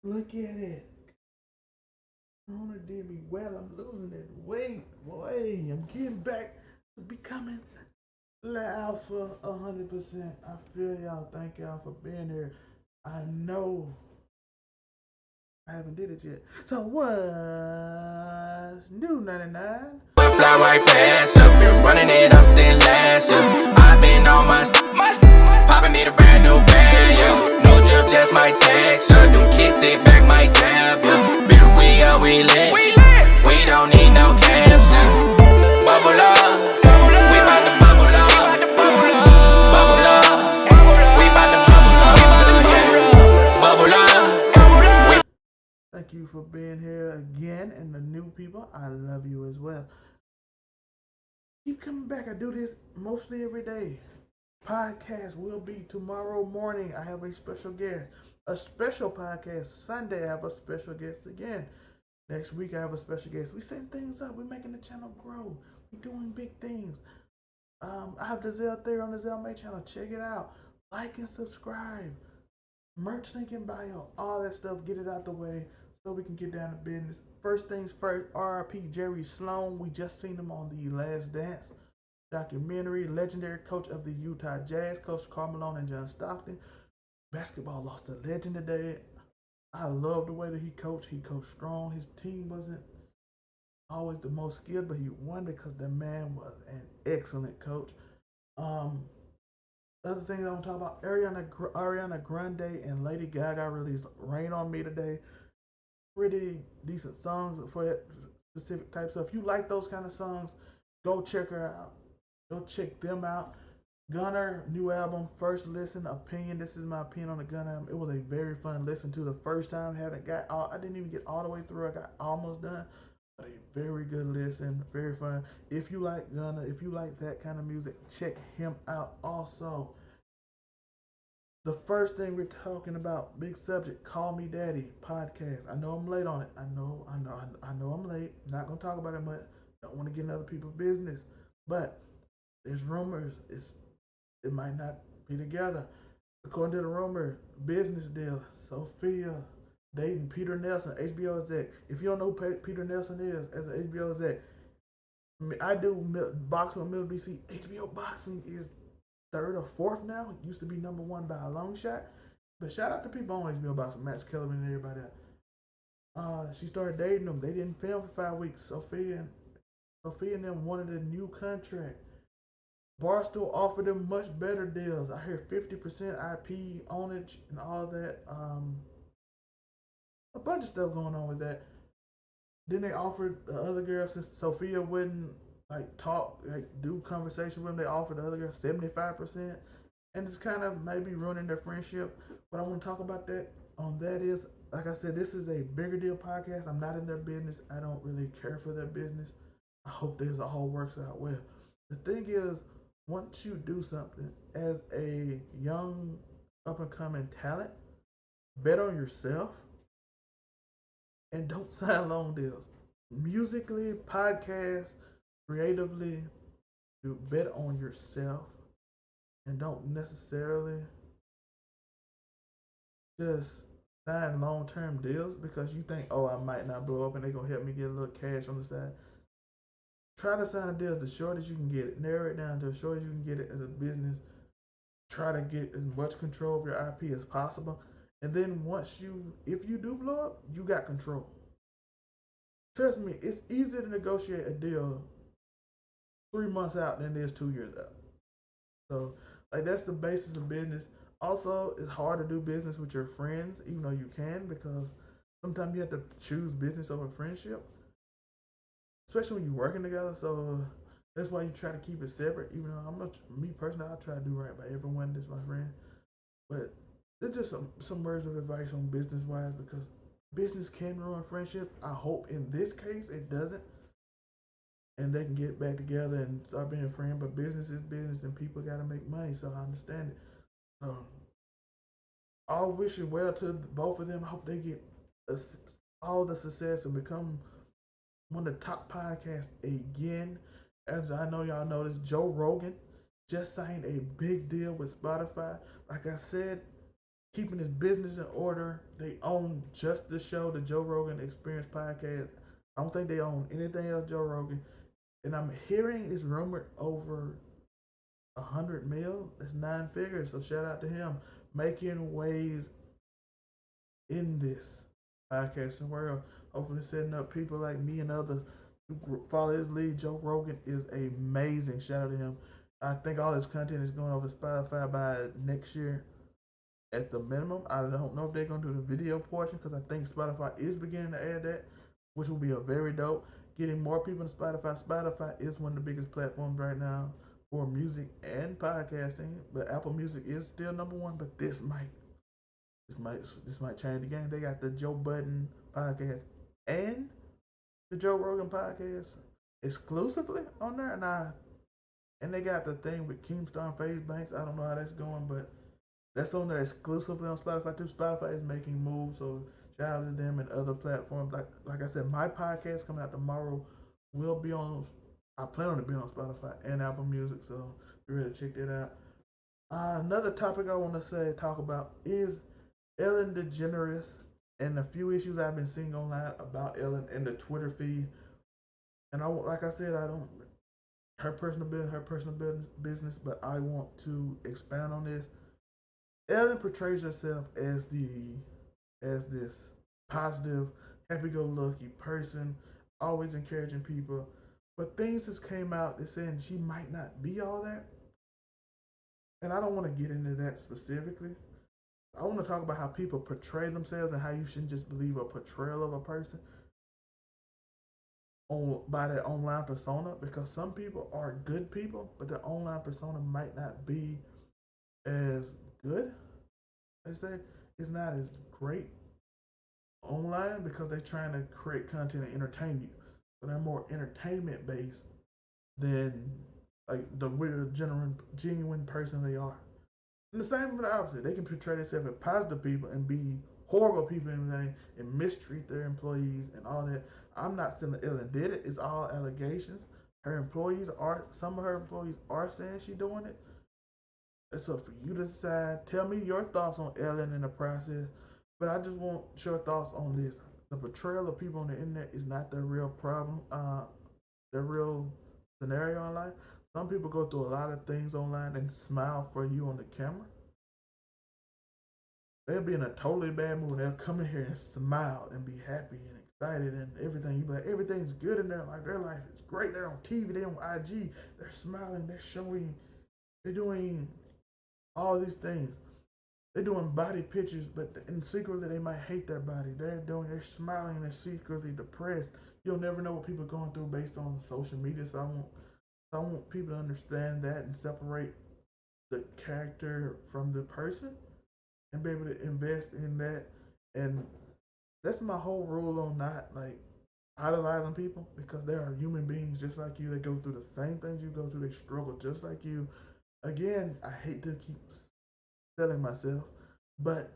Look at it. Corona did me well. I'm losing that weight, boy. I'm getting back to becoming alpha 100%. I feel y'all. Thank y'all for being here. I know I haven't did it yet. So what's new 99? Fly right past ya, been running it up since last year. I've been on my popping me the brand new band, yeah. No drip, just my texture. Them kids sit back, my tab, yeah. Bitch, we up, we lit. We don't need no caption. Bubble up, we bout to bubble up. Bubble up, we bout to bubble up, yeah. Bubble up. Thank you for being here again, and the new people, I love you as well. Keep coming back. I do this mostly every day. Podcast will be tomorrow morning. I have a special guest. A special podcast. Sunday, I have a special guest again. Next week, I have a special guest. We setting things up. We're making the channel grow. We're doing big things. I have the Zell Theory on the Zell May channel. Check it out. Like and subscribe. Merch link in bio. All that stuff. Get it out the way so we can get down to business. First things first, R.I.P. Jerry Sloan. We just seen him on The Last Dance documentary. Legendary coach of the Utah Jazz, Coach Carmelo and John Stockton. Basketball lost a legend today. I love the way that he coached. He coached strong. His team wasn't always the most skilled, but he won because the man was an excellent coach. Other things I want to talk about, Ariana Grande and Lady Gaga released Rain on Me today. Pretty decent songs for that specific type. So if you like those kind of songs, go check her out. Go check them out. Gunna New Album, first listen, opinion. This is my opinion on the Gunna album. It was a very fun listen to the first time. I didn't even get all the way through. I got almost done. But a very good listen, very fun. If you like Gunna, if you like that kind of music, check him out also. The first thing we're talking about, big subject, Call Me Daddy podcast. I know I'm late on it. I know I'm late. Not gonna talk about it much. Don't want to get in other people's business. But there's rumors. It might not be together. According to the rumor, business deal. Sofia dating Peter Nelson, HBO exec. If you don't know who Peter Nelson is as an HBO exec, I do boxing on Middle DC. HBO boxing is third or fourth now. It used to be number one by a long shot. But shout out to people on HBO boxing, Max Kellerman and everybody else. She started dating him. They didn't film for 5 weeks. Sofia and them wanted a new contract. Barstool offered them much better deals. I heard 50% IP ownage and all that. A bunch of stuff going on with that. Then they offered the other girl, since Sofia wouldn't do conversation with them, they offered the other girl 75%. And it's kind of maybe ruining their friendship. What I want to talk about that is, like I said, this is a bigger deal podcast. I'm not in their business. I don't really care for their business. I hope this all works out well. The thing is, once you do something as a young up and coming talent, bet on yourself and don't sign long deals. Musically, podcast, creatively, you bet on yourself and don't necessarily just sign long term deals because you think, oh, I might not blow up and they're gonna help me get a little cash on the side. Try to sign a deal as the short as you can get it. Narrow it down to as short as you can get it as a business. Try to get as much control of your IP as possible. And then if you do blow up, you got control. Trust me, it's easier to negotiate a deal 3 months out than it is 2 years out. So, that's the basis of business. Also, it's hard to do business with your friends, even though you can, because sometimes you have to choose business over friendship, especially when you're working together. So that's why you try to keep it separate. Even though me personally, I try to do right by everyone that's my friend. But there's just some words of advice on business wise, because business can ruin friendship. I hope in this case it doesn't, and they can get back together and start being friends. But business is business, and people got to make money, so I understand it. So I'll wish it well to both of them. I hope they get all the success and become one of the top podcasts again. As I know y'all noticed, Joe Rogan just signed a big deal with Spotify. Like I said, keeping his business in order. They own just the show, the Joe Rogan Experience podcast. I don't think they own anything else Joe Rogan. And I'm hearing it's rumored over 100 mil. That's 9 figures. So shout out to him making waves in this podcasting world. Hopefully setting up people like me and others who follow his lead. Joe Rogan is amazing. Shout out to him. I think all his content is going over Spotify by next year at the minimum. I don't know if they're going to do the video portion because I think Spotify is beginning to add that, which will be a very dope. Getting more people to Spotify. Spotify is one of the biggest platforms right now for music and podcasting, but Apple Music is still number one. But this might change the game. They got the Joe Budden podcast and the Joe Rogan podcast exclusively on there, and they got the thing with Keemstar Phase Banks. I don't know how that's going, but that's on there exclusively on Spotify too. Spotify is making moves, so shout out to them and other platforms. Like I said, my podcast coming out tomorrow will be on. I plan on it being on Spotify and Apple Music, so be ready to check that out. Another topic I want to talk about is Ellen DeGeneres and a few issues I've been seeing online about Ellen in the Twitter feed. And like I said, I don't her personal business, but I want to expand on this. Ellen portrays herself as this positive, happy-go-lucky person, always encouraging people. But things just came out that saying she might not be all that. And I don't want to get into that specifically. I want to talk about how people portray themselves and how you shouldn't just believe a portrayal of a person by their online persona, because some people are good people, but their online persona might not be as good. They say it's not as great online because they're trying to create content and entertain you. So they're more entertainment based than like the real genuine person they are. And the same for the opposite. They can portray themselves as positive people and be horrible people and mistreat their employees and all that. I'm not saying that Ellen did it. It's all allegations. Some of her employees are saying she's doing it. It's up for you to decide. Tell me your thoughts on Ellen in the process. But I just want your thoughts on this. The portrayal of people on the internet is not the real problem, the real scenario in life. Some people go through a lot of things online and smile for you on the camera. They'll be in a totally bad mood. They'll come in here and smile and be happy and excited and everything. You be like, everything's good in their life. Their life is great. They're on TV. They're on IG. They're smiling. They're showing. They're doing all these things. They're doing body pictures, but in secretly they might hate their body. They're smiling. They're secretly depressed. You'll never know what people are going through based on social media. So I want people to understand that and separate the character from the person and be able to invest in that. And that's my whole rule on not like idolizing people, because they are human beings just like you. They go through the same things you go through. They struggle just like you. Again, I hate to keep selling myself, but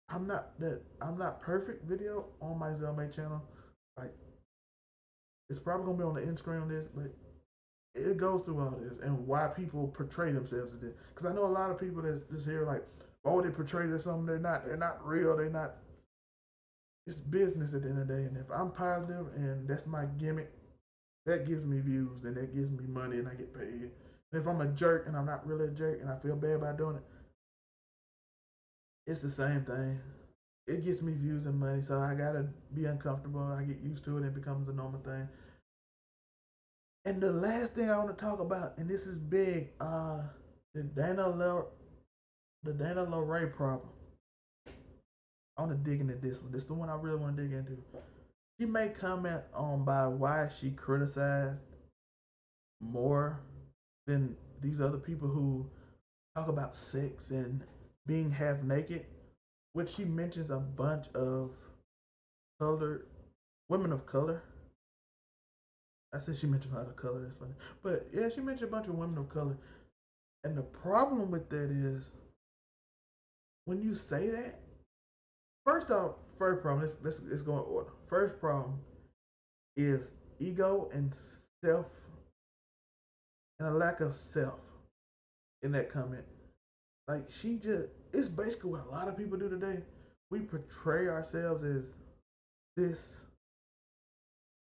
I'm not perfect video on my Zelmay channel. Like, it's probably gonna be on the end screen on this, but it goes through all this and why people portray themselves as this. Because I know a lot of people that's just here like, why would they portray this something they're not? They're not real. They're not. It's business at the end of the day. And if I'm positive and that's my gimmick, that gives me views and that gives me money and I get paid. And if I'm a jerk and I'm not really a jerk and I feel bad about doing it, it's the same thing. It gets me views and money, so I gotta be uncomfortable. I get used to it and it becomes a normal thing. And the last thing I want to talk about, and this is big, the Dana Ray problem. I want to dig into this one. This is the one I really want to dig into. She made comment on by why she criticized more than these other people who talk about sex and being half naked, which she mentions a bunch of colored women of color. I said she mentioned a lot of color. That's funny, but yeah, she mentioned a bunch of women of color. And the problem with that is when you say that. First problem. Let's go in order. First problem is ego and self, and a lack of self in that comment. Like she just, it's basically what a lot of people do today. We portray ourselves as this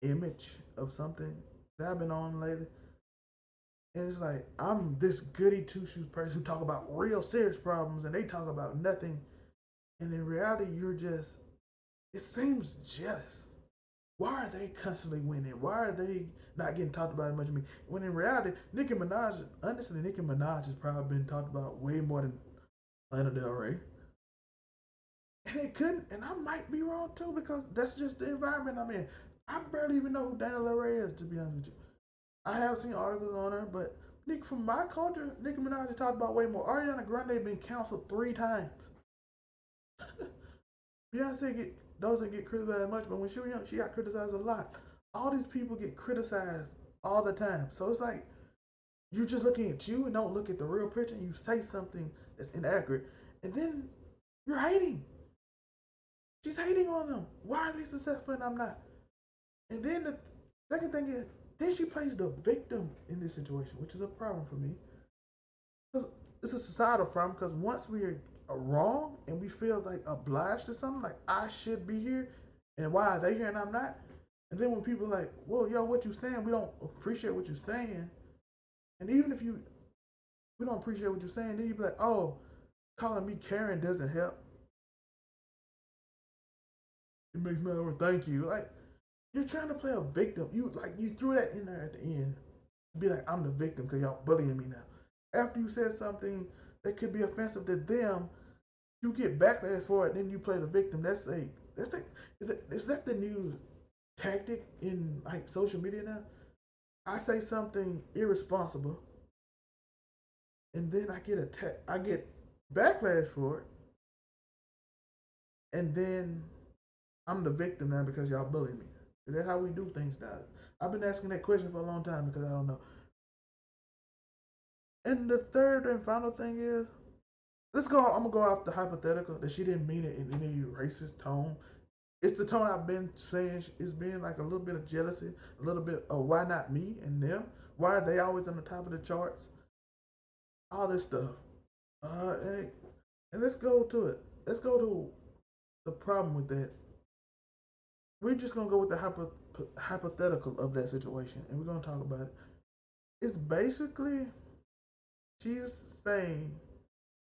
image of something that I've been on lately. And it's like I'm this goody two shoes person who talk about real serious problems and they talk about nothing. And in reality, you're just, it seems jealous. Why are they constantly winning? Why are they not getting talked about as much as me? When in reality, Nicki Minaj, honestly, Nicki Minaj has probably been talked about way more than Lana Del Rey. And it couldn't, and I might be wrong too because that's just the environment I'm in. I barely even know who Dana Del Rey is, to be honest with you. I have seen articles on her, but Nick, from my culture, Nicki Minaj has talked about way more. Ariana Grande been canceled 3 times. Beyonce doesn't get criticized much, but when she was young, she got criticized a lot. All these people get criticized all the time. So it's like you're just looking at you and don't look at the real picture and you say something that's inaccurate. And then you're hating. She's hating on them. Why are they successful and I'm not? And then the second thing is, then she plays the victim in this situation, which is a problem for me. Because it's a societal problem. Because once we are wrong and we feel like obliged to something, like I should be here, and why are they here and I'm not? And then when people are like, well, yo, what you saying? We don't appreciate what you're saying. And even if we don't appreciate what you're saying, then you be like, oh, calling me Karen doesn't help. It makes me over. Thank you. Like you're trying to play a victim. You threw that in there at the end. Be like, I'm the victim because y'all bullying me now. After you said something that could be offensive to them, you get backlash for it. Then you play the victim. Is that the new tactic in like social media now? I say something irresponsible, and then I get attacked. I get backlash for it, and then I'm the victim now because y'all bully me. Is that how we do things now? I've been asking that question for a long time because I don't know. And the third and final thing is, let's go. I'm gonna go off the hypothetical that she didn't mean it in any racist tone. It's the tone I've been saying. It's been like a little bit of jealousy, a little bit of why not me and them? Why are they always on the top of the charts? All this stuff. Uh, and, and let's go to it. Let's go to the problem with that. We're just gonna go with the hypothetical of that situation, and we're gonna talk about it. It's basically she's saying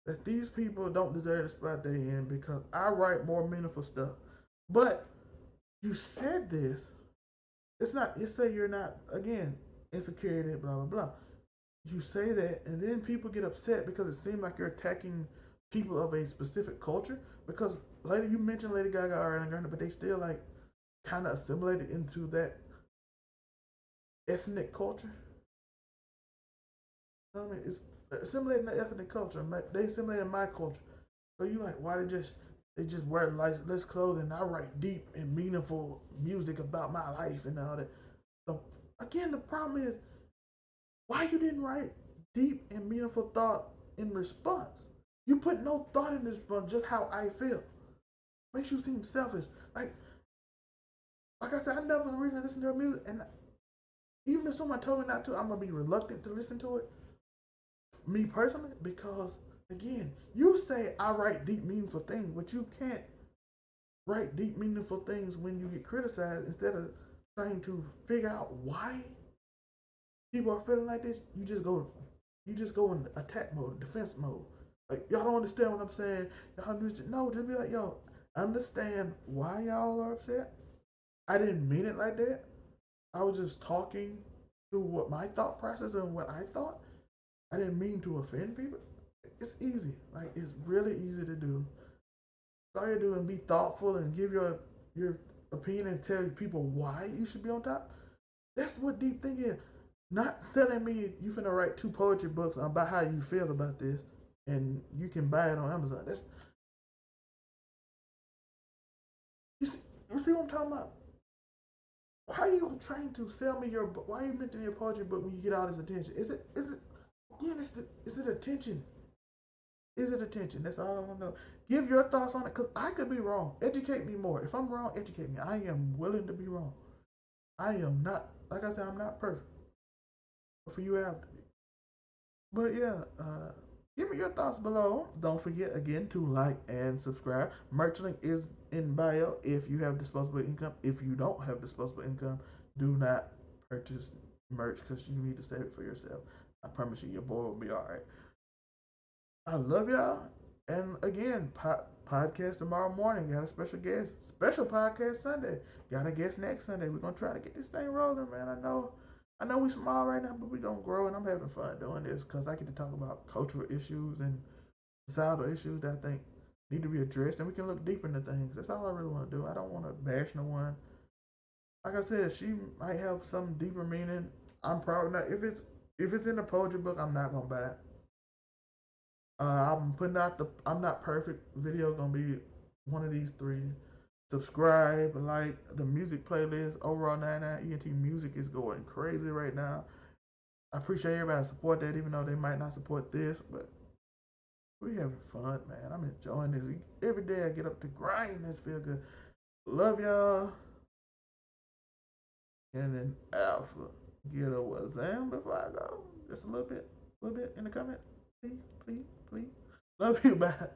that these people don't deserve the spot they in because I write more meaningful stuff. But you said this. It's not. You say you're not again insecurity. Blah blah blah. You say that, and then people get upset because it seems like you're attacking people of a specific culture. Because later you mentioned Lady Gaga, Ariana Grande, but they still like kind of assimilated into that ethnic culture. You know what I mean? It's assimilating the ethnic culture. They assimilated my culture. So you like, why they just wear less clothing? I write deep and meaningful music about my life and all that. So again, the problem is why you didn't write deep and meaningful thought in response. You put no thought in this response, just how I feel. Makes you seem selfish. Like I said, I never really listen to her music, and even if someone told me not to, I'm gonna be reluctant to listen to it. Me personally, because again, you say I write deep, meaningful things, but you can't write deep, meaningful things when you get criticized. Instead of trying to figure out why people are feeling like this, you just go in attack mode, defense mode. Like y'all don't understand what I'm saying. Y'all just be like, yo, understand why y'all are upset. I didn't mean it like that. I was just talking through what my thought process and what I thought. I didn't mean to offend people. It's easy. Like it's really easy to do. All you do and be thoughtful and give your opinion and tell people why you should be on top. That's what deep thinking is. Not telling me you finna write 2 poetry books about how you feel about this and you can buy it on Amazon. You see, you see what I'm talking about? Why are you trying to sell me your book? Why are you mentioning your poetry book when you get all this attention? Is it again, is it attention? Is it attention? That's all I want to know. Give your thoughts on it, because I could be wrong. Educate me more. If I'm wrong, educate me. I am willing to be wrong. I am not, like I said, I'm not perfect. But for you, I have to be. But yeah, Give me your thoughts below. Don't forget again to like and subscribe. Merch link is in bio if you have disposable income. If you don't have disposable income, do not purchase merch because you need to save it for yourself. I promise you, your boy will be all right. I love y'all. And again, podcast tomorrow morning. Got a special guest. Special podcast Sunday. Got a guest next Sunday. We're gonna try to get this thing rolling, man. I know we small right now, but we gonna grow, and I'm having fun doing this because I get to talk about cultural issues and societal issues that I think need to be addressed, and we can look deeper into things. That's all I really want to do. I don't want to bash no one. Like I said, she might have some deeper meaning. I'm probably not. If it's in the poetry book, I'm not gonna buy it. I'm putting out the I'm not perfect video. Gonna be one of these three. Subscribe, like the music playlist. Overall 99 ENT music is going crazy right now. I appreciate everybody support that, even though they might not support this, but we having fun, man. I'm enjoying this. Every day I get up to grind. This feel good. Love y'all. And then Alpha, get a Wazam before I go. Just a little bit in the comment. Please, please, please. Love you, bye.